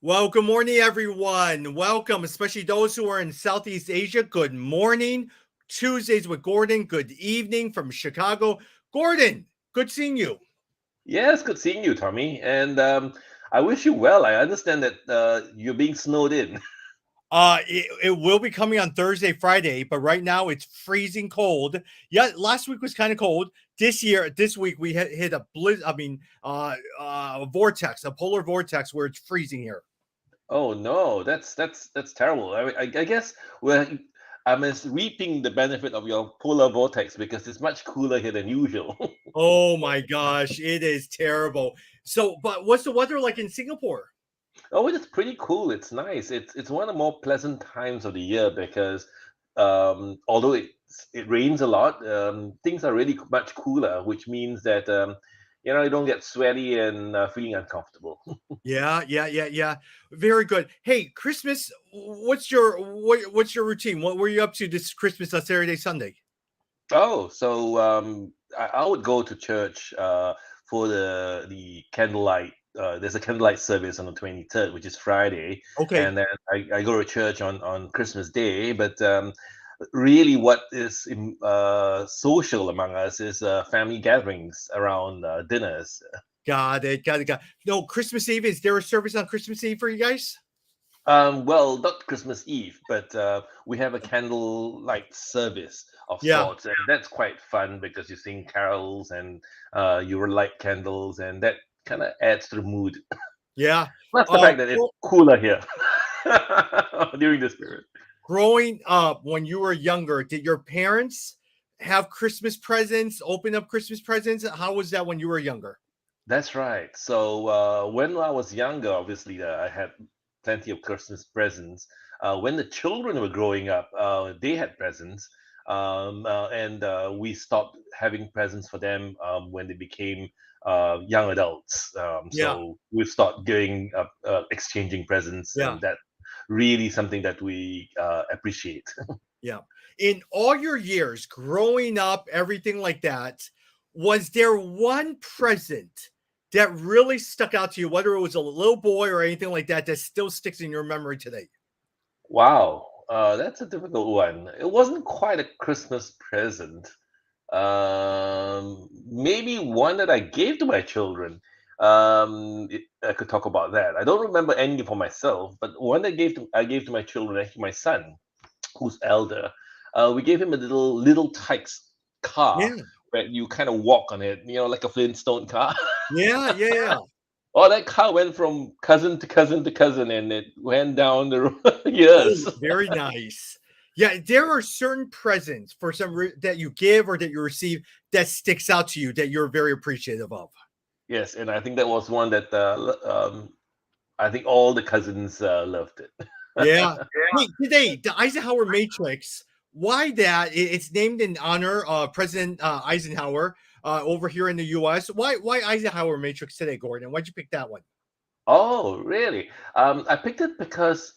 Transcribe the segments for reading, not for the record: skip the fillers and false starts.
Well, good morning, everyone. Welcome, especially those who are in Southeast Asia. Good morning. Tuesdays with Gordon. Good evening from Chicago. Gordon, good seeing you. Yes, good seeing you, Tommy. And I wish you well. I understand that you're being snowed in. It will be coming on Thursday, Friday, but right now it's freezing cold. Yeah, last week was kind of cold. This week we hit a vortex, a polar vortex where it's freezing here. Oh no, that's terrible. I guess I'm reaping the benefit of your polar vortex because it's much cooler here than usual. Oh my gosh, it is terrible. So, but what's the weather like in Singapore? Oh, it's pretty cool. It's nice. It's one of the more pleasant times of the year because although it rains a lot, things are really much cooler, which means that you don't get sweaty and feeling uncomfortable. Yeah. Very good. Hey, Christmas. What's your routine? What were you up to this Christmas, Saturday, Sunday? Oh, so I would go to church for the candlelight. There's a candlelight service on the 23rd, which is Friday, Okay. and then I go to church on Christmas Day. But really, what is social among us is family gatherings around dinners. Got it. No, Christmas Eve. Is there a service on Christmas Eve for you guys? Well, not Christmas Eve, but we have a candlelight service of Yeah. sorts, and that's quite fun because you sing carols and you light candles, and that kind of adds to the mood. Yeah. Plus the Uh, fact that it's gro- cooler here during this period. growing up when you were younger, did your parents have Christmas presents? Open up Christmas presents? How was that when you were younger? That's right. So when I was younger, obviously I had plenty of Christmas presents. When the children were growing up, they had presents, and we stopped having presents for them when they became young adults. Yeah. So we stopped doing exchanging presents, Yeah. and that really something that we appreciate. Yeah. In all your years growing up, everything like that, was there one present that really stuck out to you, whether it was a little boy or anything like that, that still sticks in your memory today? Wow, that's a difficult one. It wasn't quite a Christmas present. Maybe one that I gave to my children. I could talk about that. I don't remember any for myself, but one that I gave to my children, actually my son, who's elder. We gave him a little Tykes car Yeah. where you kind of walk on it, like a Flintstone car. Yeah. Oh, that car went from cousin to cousin to cousin, and it went down the Oh, years. very nice. Yeah, there are certain presents for that you give or that you receive that sticks out to you that you're very appreciative of. Yes, and I think that was one that I think all the cousins loved it. Yeah. Hey, today, the Eisenhower Matrix, why that? It's named in honor of President Eisenhower over here in the US. Why Eisenhower Matrix today, Gordon? Why'd you pick that one? Oh, really? I picked it because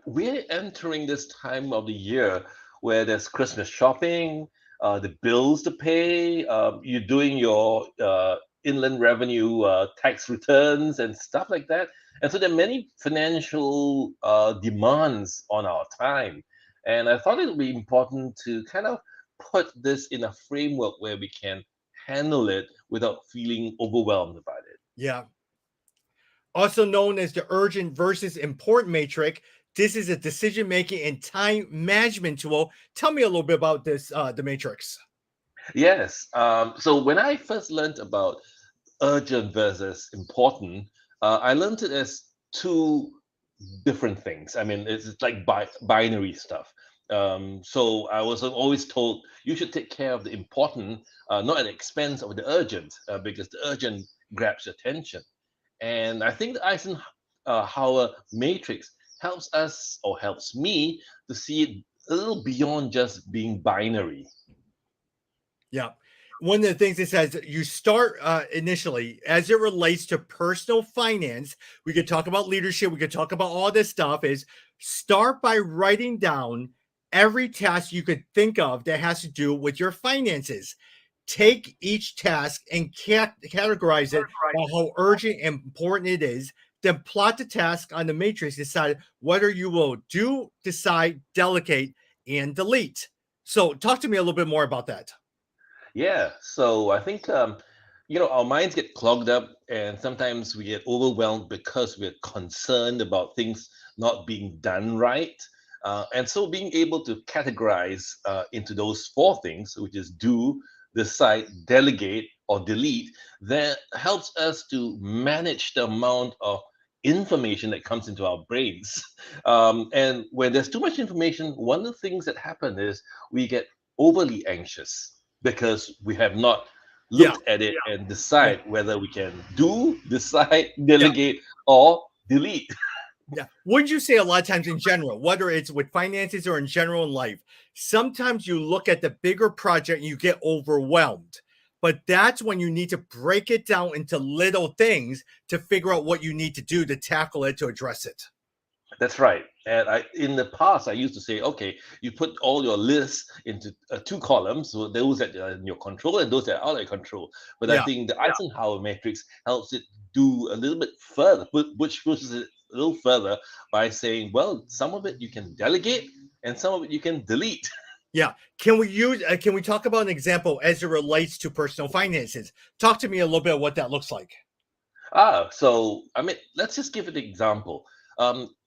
we're entering this time of the year where there's Christmas shopping, the bills to pay, you're doing your inland revenue tax returns and stuff like that. And so there are many financial demands on our time. And I thought it would be important to kind of put this in a framework where we can handle it without feeling overwhelmed about it. Yeah. Also known as the urgent versus important matrix. This is a decision making and time management tool. Tell me a little bit about this, the matrix. Yes. So when I first learned about urgent versus important, I learned it as two different things. I mean, it's like binary stuff. So I was always told you should take care of the important, not at the expense of the urgent, because the urgent grabs your attention. And I think the Eisenhower matrix helps us or helps me to see it a little beyond just being binary. Yeah. One of the things it says you start initially as it relates to personal finance. We could talk about leadership. We could talk about all this stuff. Is start by writing down every task you could think of that has to do with your finances. Take each task and categorize it by how urgent and important it is. Then plot the task on the matrix, decide whether you will do, decide, delegate, and delete. So talk to me a little bit more about that. Yeah, so I think our minds get clogged up, and sometimes we get overwhelmed because we're concerned about things not being done right. And so, being able to categorize into those four things, which is do, decide, delegate, or delete, that helps us to manage the amount of information that comes into our brains. And when there's too much information, one of the things that happen is we get overly anxious because we have not Yeah, looked at it and yeah, decide whether we can do, decide, yeah. delegate, or delete. Yeah. Would you say a lot of times in general, whether it's with finances or in general in life, sometimes you look at the bigger project and you get overwhelmed. But that's when you need to break it down into little things to figure out what you need to do to tackle it, to address it. That's right. And in the past, I used to say, okay, you put all your lists into two columns, so those that are in your control and those that are out of your control. But I Yeah. think the Eisenhower Matrix helps it do a little bit further, which pushes it a little further by saying, well, some of it you can delegate and some of it you can delete. Yeah. Can we talk about an example as it relates to personal finances? Talk to me a little bit of what that looks like. So I mean, let's just give an example.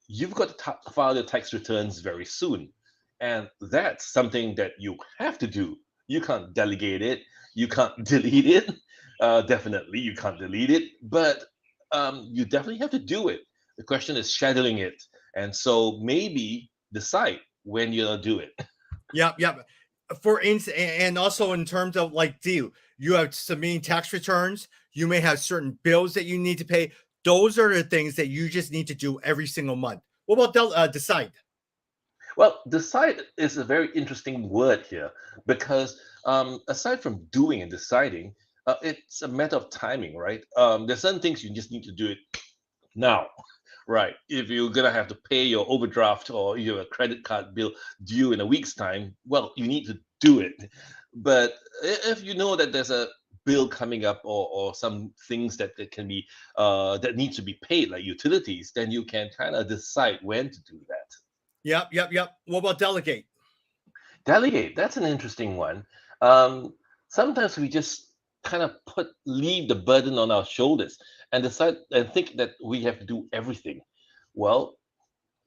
You've got to file your tax returns very soon, and that's something that you have to do. You can't delegate it. You can't delete it. Definitely, you can't delete it, but you definitely have to do it. The question is scheduling it, and so maybe decide when you're gonna do it. Yep, yep. For instance, and also in terms of like, do you have submitting tax returns? You may have certain bills that you need to pay. Those are the things that you just need to do every single month. What about decide? Well, decide is a very interesting word here because aside from doing and deciding, it's a matter of timing, right? There's certain things you just need to do it now, right? If you're gonna have to pay your overdraft or your credit card bill due in a week's time, well, you need to do it. But if you know that there's a bill coming up or some things that can be that needs to be paid, like utilities, then you can kind of decide when to do that. Yep, yep, yep. What about delegate? Delegate, that's an interesting one. Um, Sometimes we just kind of leave the burden on our shoulders and decide and think that we have to do everything. Well,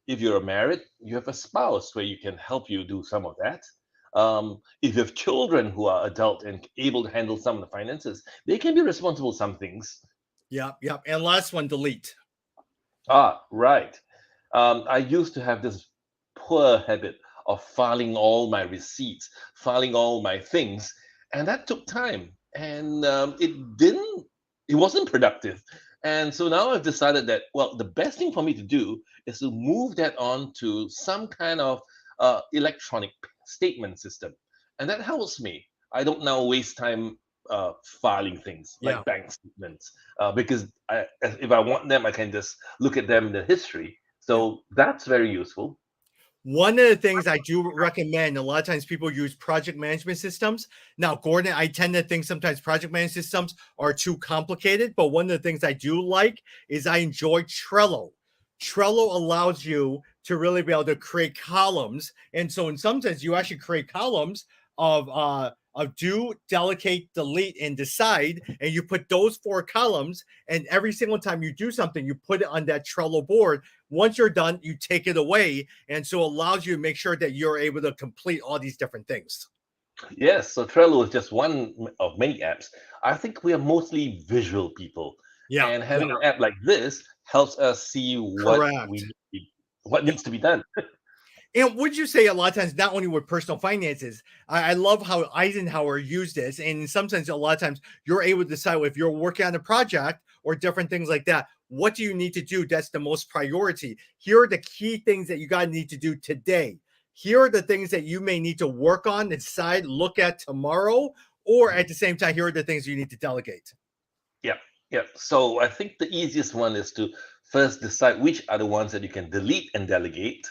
if you're married, you have a spouse where you can help you do some of that. If you have children who are adult and able to handle some of the finances, they can be responsible for some things. Yep, yep. And last one, delete. Ah, right. I used to have this poor habit of filing all my receipts, filing all my things, and that took time, and it wasn't productive. And so now I've decided that, well, the best thing for me to do is to move that on to some kind of electronic statement system, and that helps me. I don't now waste time filing things Yeah. like bank statements because if I want them, I can just look at them in the history. Yeah. So that's very useful. One of the things I do recommend, a lot of times people use project management systems. Now, Gordon, I tend to think sometimes project management systems are too complicated, but one of the things I do like is I enjoy Trello. Trello allows you to really be able to create columns. And so in some sense, you actually create columns of do, delegate, delete, and decide. And you put those four columns, and every single time you do something, you put it on that Trello board. Once you're done, you take it away. And so it allows you to make sure that you're able to complete all these different things. Yes, so Trello is just one of many apps. I think we are mostly visual people, Yeah, and yeah, having an app like this helps us see correct. what Yeah. needs to be done. And would you say a lot of times, not only with personal finances, I love how Eisenhower used this. And in some sense, a lot of times you're able to decide if you're working on a project or different things like that. What do you need to do? That's the most priority. Here are the key things that you got to need to do today. Here are the things that you may need to work on, decide, look at tomorrow, or at the same time, here are the things you need to delegate. Yeah, yeah. So I think the easiest one is to first decide which are the ones that you can delete and delegate,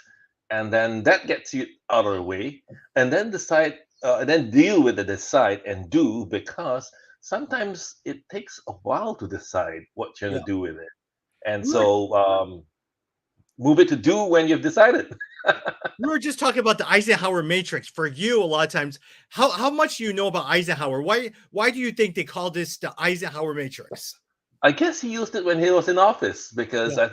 and then that gets you out of the way, and then and then deal with the decide and do because sometimes it takes a while to decide what you're Yeah. gonna do with it. And We were, so move it to do when you've decided. we were just talking about the Eisenhower Matrix. For you, a lot of times, how much do you know about Eisenhower? Why do you think they call this the Eisenhower Matrix? I guess he used it when he was in office because Yeah,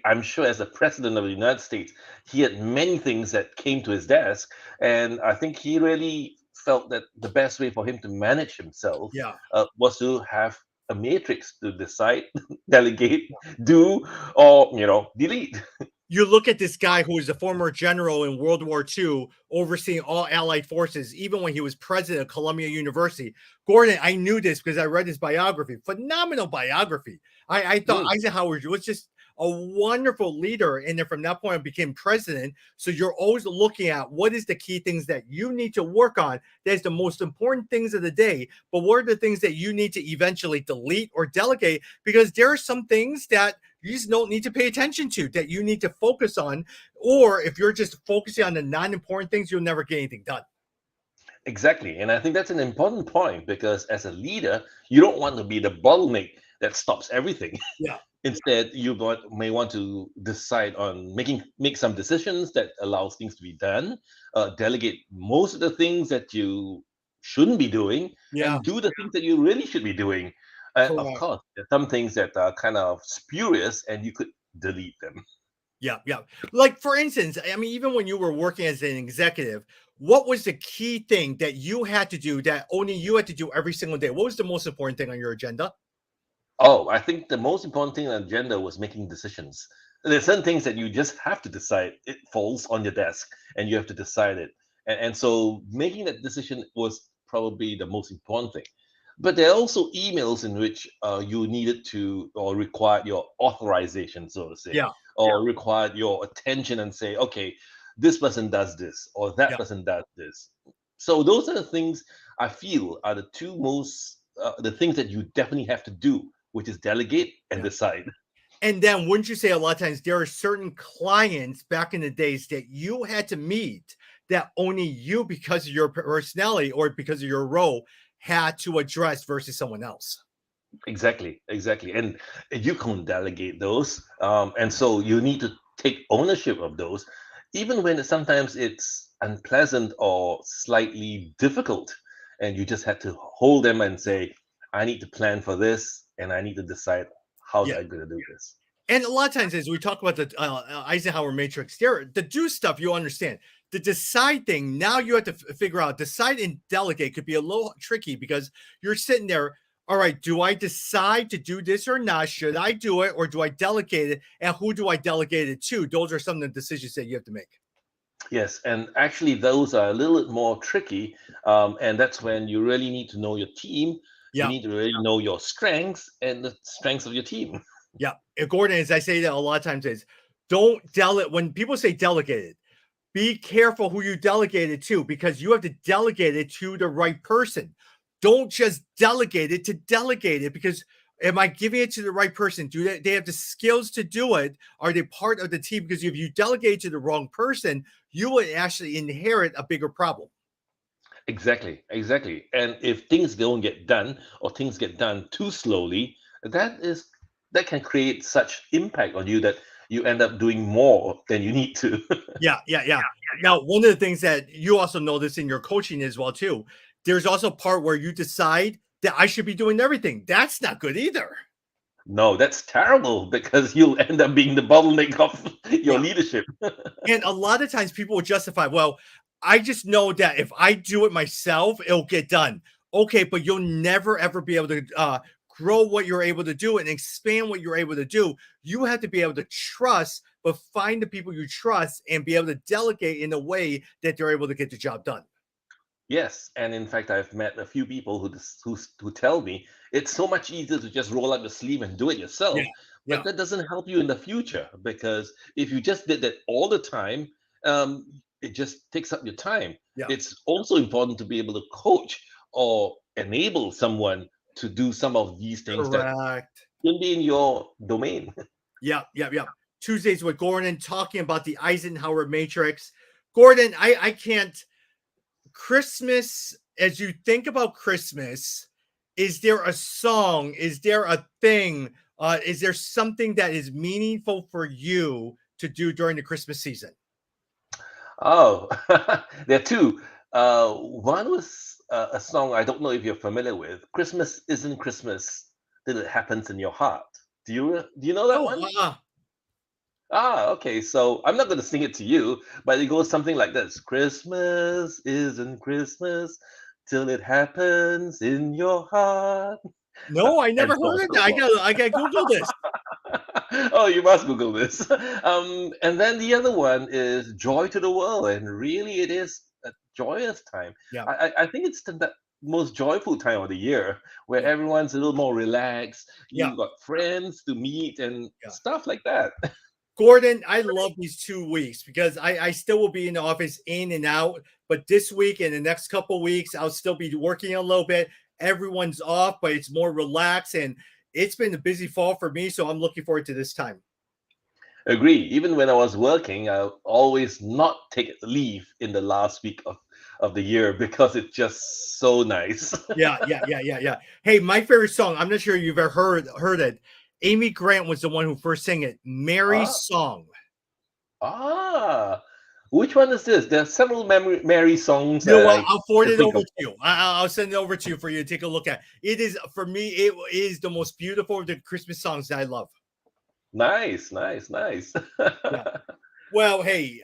I'm sure as the president of the United States, he had many things that came to his desk. And I think he really felt that the best way for him to manage himself yeah. was to have a matrix to decide, delegate, do, or, delete. You look at this guy who was a former general in World War II, overseeing all Allied forces, even when he was president of Columbia University. Gordon, I knew this because I read his biography. Phenomenal biography. I thought Mm, Eisenhower was just a wonderful leader. And then from that point on became president. So you're always looking at what is the key things that you need to work on. That's the most important things of the day. But what are the things that you need to eventually delete or delegate? Because there are some things that you just don't need to pay attention to, that you need to focus on. Or if you're just focusing on the non-important things, you'll never get anything done. exactly. And I think that's an important point because as a leader, you don't want to be the bottleneck that stops everything. Yeah. Instead, may want to decide on make some decisions that allows things to be done, delegate most of the things that you shouldn't be doing, Yeah. and do the things that you really should be doing. Of Correct. course, there are some things that are kind of spurious, and you could delete them. Yeah. Yeah. Like for instance, I mean, even when you were working as an executive, what was the key thing that you had to do that only you had to do every single day? What was the most important thing on your agenda? Oh, I think the most important thing on the agenda was making decisions. There's certain things that you just have to decide. It falls on your desk, and you have to decide it. And so making that decision was probably the most important thing. But there are also emails in which you needed to or required your authorization, so to say, Yeah. or required your attention and say, okay, this person does this or that Yeah. person does this. So those are the things I feel are the two most the things that you definitely have to do, which is delegate and Yeah. decide. And then wouldn't you say a lot of times there are certain clients back in the days that you had to meet that only you, because of your personality or because of your role, had to address versus someone else? Exactly, exactly. And you can delegate those. And so you need to take ownership of those, even when sometimes it's unpleasant or slightly difficult. And you just had to hold them and say, I need to plan for this and I need to decide how's Yeah. I going to do this. And a lot of times, as we talk about the Eisenhower Matrix, there the do stuff you understand. The decide thing, now you have to figure out decide and delegate could be a little tricky because you're sitting there. All right, do I decide to do this or not? Should I do it or do I delegate it? And who do I delegate it to? Those are some of the decisions that you have to make. Yes, and actually those are a little bit more tricky. And that's when you really need to know your team. You Yeah, need to really know your strengths and the strengths of your team. yeah. And Gordon, as I say that a lot of times, is don't delegate. When people say delegated, be careful who you delegate it to because you have to delegate it to the right person. Don't just delegate it to delegate it because am I giving it to the right person? Do they have the skills to do it? Are they part of the team? Because if you delegate to the wrong person, you would actually inherit a bigger problem. Exactly, exactly. And if things don't get done or things get done too slowly, that can create such impact on you that you end up doing more than you need to. Yeah, yeah, yeah. Now, one of the things that you also notice in your coaching as well too, there's also a part where you decide that I should be doing everything. That's not good either. No, that's terrible because you'll end up being the bottleneck of your Yeah. leadership. And a lot of times people will justify, well, I just know that if I do it myself, it'll get done. Okay, but you'll never ever be able to grow what you're able to do and expand what you're able to do. You have to be able to trust, but find the people you trust and be able to delegate in a way that they're able to get the job done. Yes, and in fact, I've met a few people who tell me it's so much easier to just roll up the sleeve and do it Yeah. yourself, but Yeah. that doesn't help you in the future because if you just did that all the time, it just takes up your time. Yeah. It's also important to be able to coach or enable someone to do some of these things that Correct. can be in your domain. Yeah, yeah, yeah. Tuesdays with Gordon talking about the Eisenhower Matrix. Gordon, I can't. Christmas, as you think about Christmas, is there a song? Is there a thing Is there something that is meaningful for you to do during the Christmas season? Oh, there are two. One was a song I don't know if you're familiar with. Christmas isn't Christmas till it happens in your heart. Do you know that Oh, one? Ah, okay. So I'm not going to sing it to you, but it goes something like this: Christmas isn't Christmas till it happens in your heart, no, I and never so on heard and of so that. forth. I got to Google this. Oh, you must Google this. And then the other one is Joy to the World, and really it is a joyous time. Yeah, I think it's the most joyful time of the year where yeah, everyone's a little more relaxed. yeah, You got friends to meet and yeah. stuff like that. Gordon, I love these 2 weeks because I still will be in the office in and out. But this week and the next couple weeks, I'll still be working a little bit. Everyone's off, but it's more relaxed. And it's been a busy fall for me. So I'm looking forward to this time. Agree. Even when I was working, I always not take leave in the last week of the year because it's just so nice. Yeah, yeah, yeah, yeah, yeah. Hey, my favorite song, I'm not sure you've ever heard it. Amy Grant was the one who first sang it. Mary's Ah, Song. ah. Which one is this? There are several Mary songs You know that what? I I'll forward can it think over of. to you. I'll send it over to you for you to take a look at. It is for me. It is the most beautiful of the Christmas songs that I love. Nice, nice, nice. Yeah. Well, hey,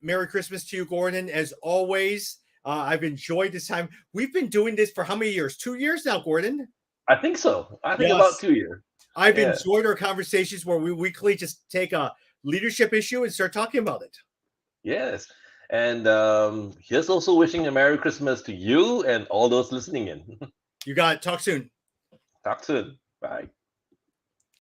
Merry Christmas to you, Gordon. As always, I've enjoyed this time. We've been doing this for how many years? 2 years now, Gordon. I think so. I think about Yes. 2 years. I've Yeah. enjoyed our conversations where we weekly just take a leadership issue and start talking about it. Yes. And here's also wishing a Merry Christmas to you and all those listening in. You got it. Talk soon. Talk soon. Bye.